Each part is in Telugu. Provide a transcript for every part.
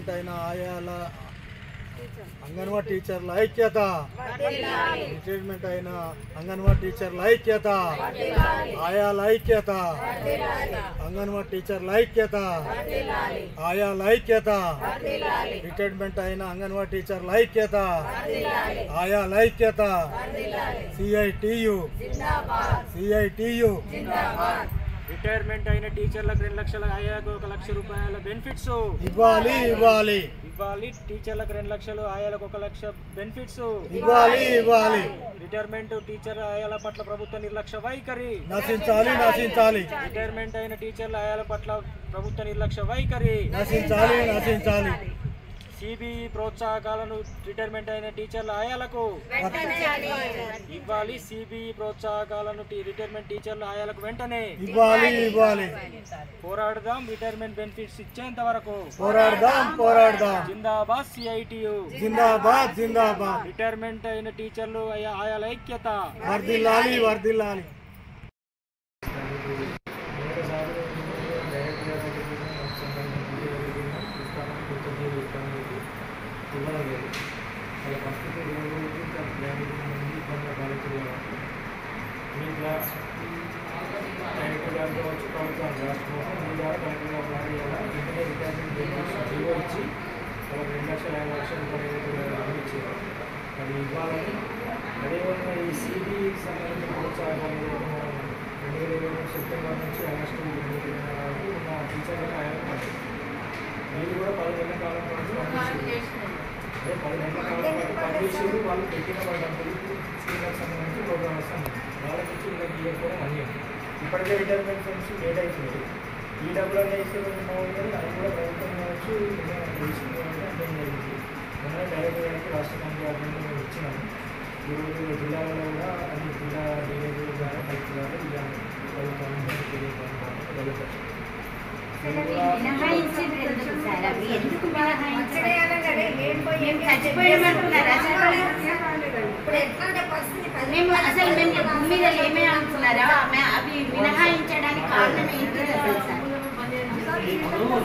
రిటైర్మెంట్ అయిన ఆయాల అంగన్వాడీ టీచర్ల ఐక్యత, రిటైర్మెంట్ అయిన అంగన్వాడీ టీచర్ల ఐక్యత, ఆయాల ఐక్యత, అంగన్వాడీ టీచర్ల ఐక్యత, ఆయాల ఐక్యత, రిటైర్మెంట్ అయిన అంగన్వాడీ టీచర్ల ఐక్యత, ఆయాల ఐక్యత, సిఐటియు సిఐటియు. రిటైర్మెంట్ అయిన టీచర్లకు 2 లక్షల ఆయాలకు 1 లక్ష రూపాయల బెనిఫిట్స్ ఇవ్వాలి ఇవ్వాలి ఇవ్వాలి. టీచర్లకు 2 లక్షలు, ఆయాలకు 1 లక్ష బెనిఫిట్స్ ఇవ్వాలి ఇవ్వాలి. రిటైర్మెంట్ టీచర్ ఆయాల పట్ల ప్రభుత్వ నిర్లక్ష్య వైఖరి నశించాలి నశించాలి. రిటైర్మెంట్ అయిన టీచర్ల ఆయాల పట్ల ప్రభుత్వ నిర్లక్ష్య వైఖరి నశించాలి నశించాలి. సిబిఈ ప్రోత్సాహకాలను రిటైర్మెంట్ అయిన టీచర్ల ఆయాలకు ఇవ్వాలి. సిబిఈ ప్రోత్సాహకాలను రిటైర్మెంట్ టీచర్ల ఆయాలకు వెంటనే ఇవ్వాలి ఇవ్వాలి. పోరాడదాం, రిటైర్మెంట్ బెనిఫిట్స్ ఇచ్చేంత వరకు పోరాడదాం పోరాడదాం. జిందాబాద్ సిఐటియు, జిందాబాద్ జిందాబాద్. రిటైర్మెంట్ అయిన టీచర్లు ఆయాల ఐక్యత వర్ధిల్లాలి వర్ధిల్లాలి. వాళ్ళ పరిస్థితి మీట్లా కలెక్టర్ గారితో వచ్చి ప్రభుత్వం రాష్ట్రం మీ ద్వారా కలెక్టర్ గారు ద్వారా వెంటనే రిటైర్మెంట్ బెనిఫిట్స్ జీవో ఇచ్చి వాళ్ళకి 2 లక్షల 5 లక్షల రూపాయలు ఇచ్చారు. అది ఇవ్వాలని, అదేవిధంగా ఈ సిబికి సంబంధించిన ప్రోత్సాహాలు మనం 2023 సెప్టెంబర్ నుంచి ఆగస్టు 2020 వరకు ఉన్న టీచర్లకు ఆయన మీరు కూడా 10 నెలల కాలం పాటు పనిచేసారు. అదే 10 నెలల కాలం పాటు పనిచేసారు. వాళ్ళు పెట్టిన వాళ్ళ స్కీమ్లకు సంబంధించి ప్రోగ్రామ్స్ వాళ్ళకి ఇచ్చి వీళ్ళకి ఇవ్వకపోవడం అన్యాయం. ఇప్పటికే రిటైర్మెంట్ ఫండ్స్ లేట్ అవుతుంది. ఈ డబ్బులు అన్నీ ఇస్తే బాగుంటుంది. అది కూడా ప్రభుత్వం కావచ్చు తీసుకునేవాళ్ళు అంటే జరిగింది. మొన్న డైరెక్టర్ గారికి రాష్ట్ర మంత్రి గారిని మేము ఇచ్చినాము. ఈరోజు జిల్లాలో కూడా అన్ని జిల్లా డీలర్ ద్వారా కలెక్టర్ గారు జిల్లా ప్రభుత్వాన్ని తెలియపరిచారు.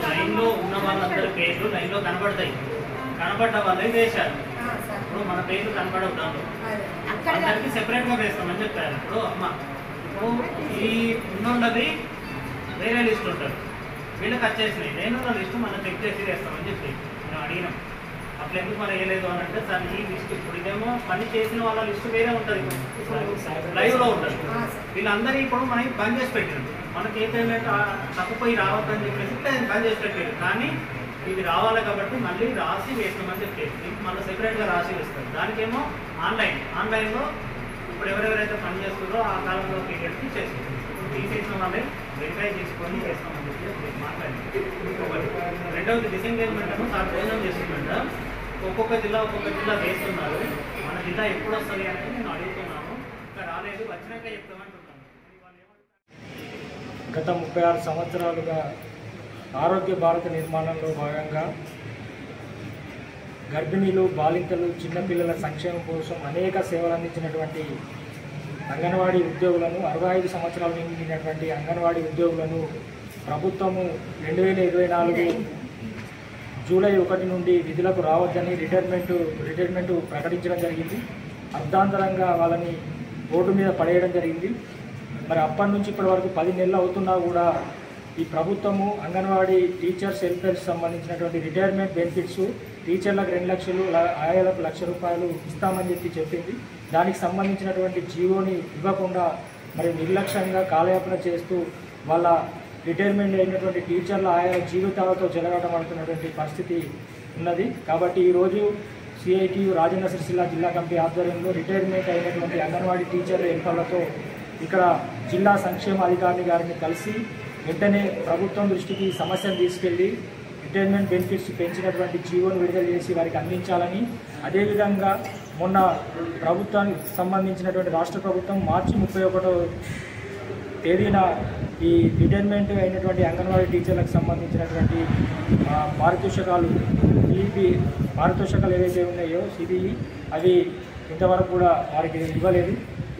లైన్ లో ఉన్న వాళ్ళందరి పేర్లు లైన్ లో కనబడతాయి. కనబడ్డ వాళ్ళే వేశారు. ఇప్పుడు మన పేర్లు కనబడవు దాంట్లో అందరికి సెపరేట్ గా వేస్తామని చెప్పారు. ఇప్పుడు అమ్మ ఇప్పుడు ఈ ఉన్నది వేరే లిస్ట్ ఉంటుంది. వీళ్ళకి వచ్చేసినాయి. నేను ఉన్న లిస్టు మనం చెక్ చేసి వేస్తామని చెప్పి మేము అడిగినాం. అట్లా ఎందుకు మనం వేయలేదు అని అంటే సార్ ఈ లిస్ట్ ఇప్పుడు ఇదేమో పని చేసిన వాళ్ళ లిస్టు వేరే ఉంటుంది, లైవ్ లో ఉంటుంది. వీళ్ళందరూ ఇప్పుడు మనకి బంద్ చేసి పెట్టారు. మనకి ఏ పేమెంట్ తప్పిపోయి రావద్దని చెప్పేసి బంద్ చేసి పెట్టారు. కానీ ఇది రావాలి కాబట్టి మళ్ళీ రాసి వేస్తామని చెప్పేసి మళ్ళీ సెపరేట్గా రాసి వేస్తారు. దానికేమో ఆన్లైన్లో ఇప్పుడు ఎవరెవరైతే పని చేస్తుందో ఆ కాలంలో పీరియడ్కి చేస్తారు. తీసేసిన వాళ్ళే వెరిఫై చేసుకొని వేస్తామని చెప్పి మాట్లాడింది. రెండవది డిసెంగేజ్మెంట్ సార్ భోజనం చేస్తుందంట. ఒక్కొక్క జిల్లా వేస్తున్నారు. మన జిల్లా ఎప్పుడు వస్తుంది అనేది నేను అడుగుతున్నాను. ఇంకా రాలేదు, వచ్చినాక చెప్తామంటున్నాను. గత 36 సంవత్సరాలుగా ఆరోగ్య భారత నిర్మాణంలో భాగంగా గర్భిణీలు, బాలింతలు, చిన్నపిల్లల సంక్షేమం కోసం అనేక సేవలు అందించినటువంటి అంగన్వాడీ ఉద్యోగులను 65 సంవత్సరాలు నిండినటువంటి అంగన్వాడీ ఉద్యోగులను ప్రభుత్వము 2024 జూలై 1 నుండి విధులకు రావద్దని రిటైర్మెంటు ప్రకటించడం జరిగింది. అర్ధాంతరంగా వాళ్ళని రోడ్డు మీద పడేయడం జరిగింది. మరి అప్పటి నుంచి ఇప్పటి వరకు 10 నెలలు అవుతున్నా కూడా ఈ ప్రభుత్వము అంగన్వాడీ టీచర్స్ వెల్ఫేర్కి సంబంధించినటువంటి రిటైర్మెంట్ బెనిఫిట్స్ టీచర్లకు 2 లక్షలు, ఆయాలకు 1 లక్ష రూపాయలు ఇస్తామని చెప్పింది. దానికి సంబంధించినటువంటి జీవోని ఇవ్వకుండా మరి నిర్లక్ష్యంగా కాలయాపన చేస్తూ వాళ్ళ రిటైర్మెంట్ అయినటువంటి టీచర్ల ఆయా జీవితాలతో చెలగాటమాడుతున్నటువంటి పరిస్థితి ఉన్నది. కాబట్టి ఈరోజు సిఐటియు రాజన్న సిరిసిల్ల జిల్లా కమిటీ ఆధ్వర్యంలో రిటైర్మెంట్ అయినటువంటి అంగన్వాడీ టీచర్ల హెల్పర్లతో ఇక్కడ జిల్లా సంక్షేమ అధికారి గారిని కలిసి వెంటనే ప్రభుత్వం దృష్టికి సమస్యను తీసుకెళ్లి రిటైర్మెంట్ బెనిఫిట్స్ పెంచినటువంటి జీవోను విడుదల చేసి వారికి అందించాలని, అదేవిధంగా మొన్న ప్రభుత్వానికి సంబంధించినటువంటి రాష్ట్ర ప్రభుత్వం మార్చి 31వ తేదీన ఈ రిటైర్మెంట్ అయినటువంటి అంగన్వాడీ టీచర్లకు సంబంధించినటువంటి పారితోషికాలు ఏవైతే ఉన్నాయో సిబిఈ అవి ఇంతవరకు కూడా వారికి ఇవ్వలేదు.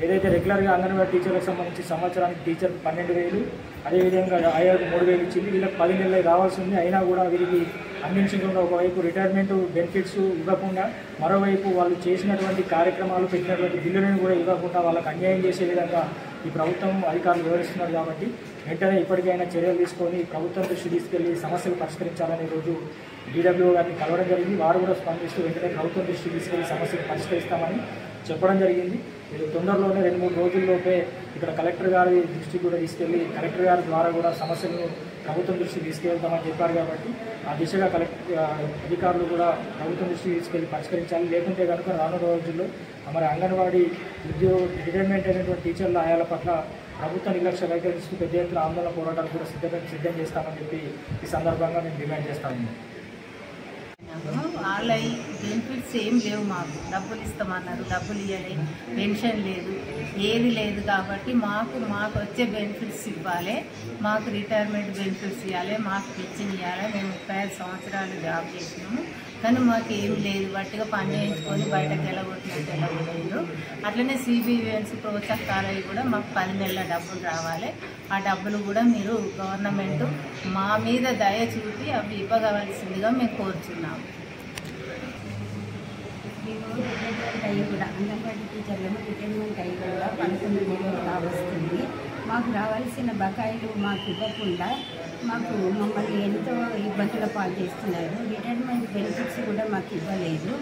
ఏదైతే రెగ్యులర్గా అంగన్వాడీ టీచర్లకు సంబంధించి సంవత్సరానికి టీచర్కి 12,000, అదేవిధంగా ఆయాకు 3,000 ఇచ్చింది. వీళ్ళకి 10 నెలలు రావాల్సింది. అయినా కూడా వీరికి అందించకుండా ఒకవైపు రిటైర్మెంట్ బెనిఫిట్స్ ఇవ్వకుండా, మరోవైపు వాళ్ళు చేసినటువంటి కార్యక్రమాలు పెట్టినటువంటి బిల్లులను కూడా ఇవ్వకుండా వాళ్ళకి అన్యాయం చేసే విధంగా ఈ ప్రభుత్వం అధికారులు వివరిస్తున్నారు. కాబట్టి వెంటనే ఇప్పటికైనా చర్యలు తీసుకొని ప్రభుత్వం దృష్టి తీసుకెళ్లి సమస్యలు పరిష్కరించాలని రోజు DWO గారిని కలవడం జరిగింది. వారు కూడా స్పందిస్తూ వెంటనే ప్రభుత్వం దృష్టికి తీసుకెళ్లి సమస్యలు పరిష్కరిస్తామని చెప్పడం జరిగింది. ఇది తొందరలోనే 2-3 రోజుల్లోపే ఇక్కడ కలెక్టర్ గారి దృష్టికి కూడా తీసుకెళ్లి కలెక్టర్ గారి ద్వారా కూడా సమస్యలను ప్రభుత్వం దృష్టికి తీసుకెళ్తామని చెప్పారు. కాబట్టి ఆ దిశగా అధికారులు కూడా ప్రభుత్వం దృష్టికి తీసుకెళ్లి పరిష్కరించాలి. లేకుంటే కనుక రానున్న రోజుల్లో మరి అంగన్వాడీ రిటైర్మెంట్ అయినటువంటి టీచర్ల ఆయాల పట్ల ప్రభుత్వ నిర్లక్ష్య వైఖరిస్తూ పెద్ద ఎత్తున ఆందోళన పోరాటాలు కూడా సిద్ధం చేస్తామని చెప్పి ఈ సందర్భంగా మేము డిమాండ్ చేస్తాము. వాళ్ళ బెనిఫిట్స్ ఏం లేవు. మాకు డబ్బులు ఇస్తామన్నారు, డబ్బులు ఇవ్వలే, పెన్షన్ లేదు, ఏది లేదు. కాబట్టి మాకు వచ్చే బెనిఫిట్స్ ఇవ్వాలి, మాకు రిటైర్మెంట్ బెనిఫిట్స్ ఇవ్వాలి, మాకు పెన్షన్ ఇవ్వాలి. మేము 35 సంవత్సరాలు జాబ్ చేసినాము, కానీ మాకు ఏం లేదు. బట్టిగా పని చేయించుకొని బయటకు వెళ్ళగొట్టినట్టు. అట్లనే CBVNC ప్రోత్సాహకాలు కూడా మాకు 10 నెలల డబ్బులు రావాలి. ఆ డబ్బులు కూడా మీరు గవర్నమెంట్ మా మీద దయ చూపి అవి ఇవ్వవలసిందిగా మేము కోరుచున్నాము. అయ్యి కూడా అంగన్వాడీ టీచర్లను రిటైర్మెంట్ అయ్యి కూడా 11 నెలలు కావస్తుంది. మాకు రావాల్సిన బకాయిలు మాకు ఇవ్వకుండా మమ్మల్ని ఎంతో ఇబ్బందుల పాలు చేస్తున్నారు. రిటైర్మెంట్ బెనిఫిట్స్ కూడా మాకు ఇవ్వలేదు.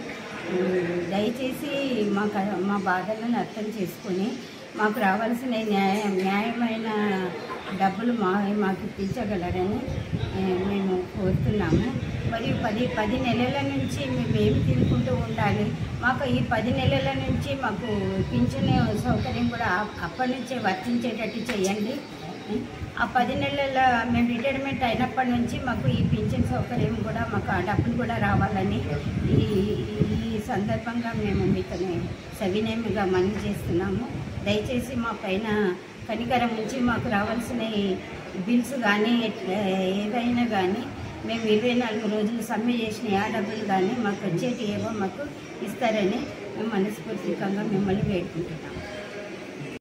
దయచేసి మా బాధలను అర్థం చేసుకొని మాకు రావాల్సిన న్యాయమైన డబ్బులు మాకు ఇప్పించగలరని మేము కోరుతున్నాము. మరియు 10 నెలల నుంచి మేము ఏమి తినుకుంటూ ఉండాలి. మాకు ఈ 10 నెలల నుంచి మాకు పింఛన్ సౌకర్యం కూడా అప్పటి నుంచే వర్తించేటట్టు చేయండి. ఆ 10 నెలల మేము రిటైర్మెంట్ అయినప్పటి నుంచి మాకు ఈ పింఛన్ సౌకర్యం కూడా మాకు ఆ డబ్బులు కూడా రావాలని ఈ సందర్భంగా మేము మీతోనే సవినయంగా మనవి చేస్తున్నాము. దయచేసి మా పైన కనికరం నుంచి మాకు రావాల్సిన బిల్స్ కానీ ఏదైనా కానీ మేము 24 రోజులు సమ్మె చేసిన ఆ డబ్బులు కానీ మాకు వచ్చేటి ఏవో మాకు ఇస్తారని మేము మనస్ఫూర్తికంగా మిమ్మల్ని వేడుకుంటున్నాము.